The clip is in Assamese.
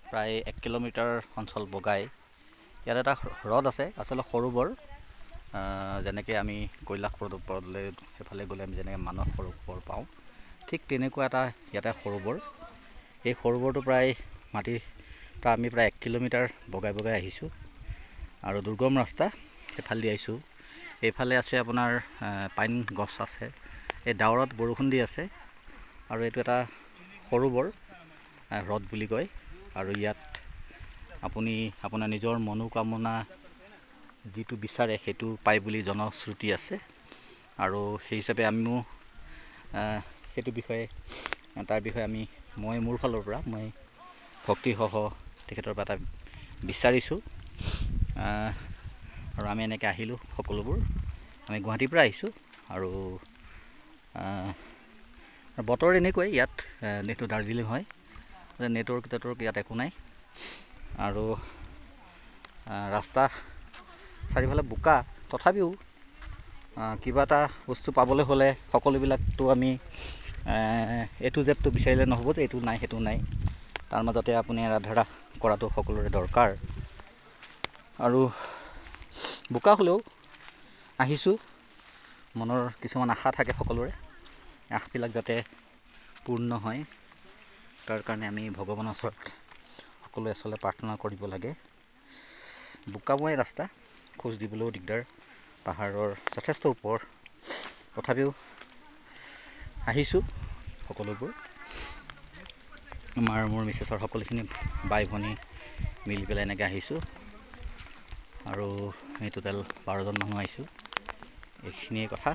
প্ৰায় 1 কিলোমিটাৰ অঞ্চল বগাই ইয়াত এটা হ্ৰদ আছে, আচলতে সৰু বৰ, যেনেকৈ আমি কৈলাশপুৰৰ ওপৰলৈ সেইফালে গ'লে আমি যেনেকৈ মানস সৰোবৰ পাওঁ, ঠিক তেনেকুৱা এটা ইয়াতে সৰোবৰ। এই সৰোবৰটো প্ৰায় মাটিৰ পৰা আমি প্ৰায় 1 কিলোমিটাৰ বগাই বগাই আহিছোঁ আৰু দুৰ্গম ৰাস্তা সেইফালেদি আহিছোঁ। এইফালে আছে আপোনাৰ পাইন গছ আছে, এই ডাৱৰত বৰষুণ দি আছে আৰু এইটো এটা সৰোবৰ হ্ৰদ বুলি কয়। আৰু ইয়াত আপুনি আপোনাৰ নিজৰ মনোকামনা যিটো বিচাৰে সেইটো পায় বুলি জনশ্ৰুতি আছে। আৰু সেই হিচাপে আমিও সেইটো বিষয়ে মই মোৰ ফালৰ পৰা মই ভক্তিসহ তেখেতৰ পৰা এটা বিচাৰিছোঁ। আৰু আমি এনেকৈ আহিলোঁ সকলোবোৰ, আমি গুৱাহাটীৰ পৰা আহিছোঁ। আৰু বতৰ এনেকুৱাই ইয়াত, যিহেতু দাৰ্জিলিং হয়, নেটৱৰ্ক ইয়াত একো নাই। আৰু ৰাস্তা চাৰিওফালে বোকা, তথাপিও কিবা এটা বস্তু পাবলৈ হ'লে সকলোবিলাকতো আমি এইটো জেডটো বিচাৰিলে নহ'ব যে এইটো নাই সেইটো নাই, তাৰ মাজতে আপুনি ৰাধা কৰাটো সকলোৰে দৰকাৰ। আৰু বোকা হ'লেও আহিছোঁ, মনৰ কিছুমান আশা থাকে সকলোৰে, আশাবিলাক যাতে পূৰ্ণ হয় তাৰ কাৰণে আমি ভগৱানৰ ওচৰত সকলোৱে আচলতে প্ৰাৰ্থনা কৰিব লাগে। বোকাময় ৰাস্তা, খোজ দিবলৈও দিগদাৰ, পাহাৰৰ যথেষ্ট ওপৰ, তথাপিও আহিছোঁ সকলোবোৰ। মোৰ মিছেছৰ সকলোখিনি বাই ভনী মিলি পেলাই এনেকৈ আহিছোঁ আৰু আমি টোটেল 12জন মানুহ আহিছোঁ। এইখিনিয়ে কথা।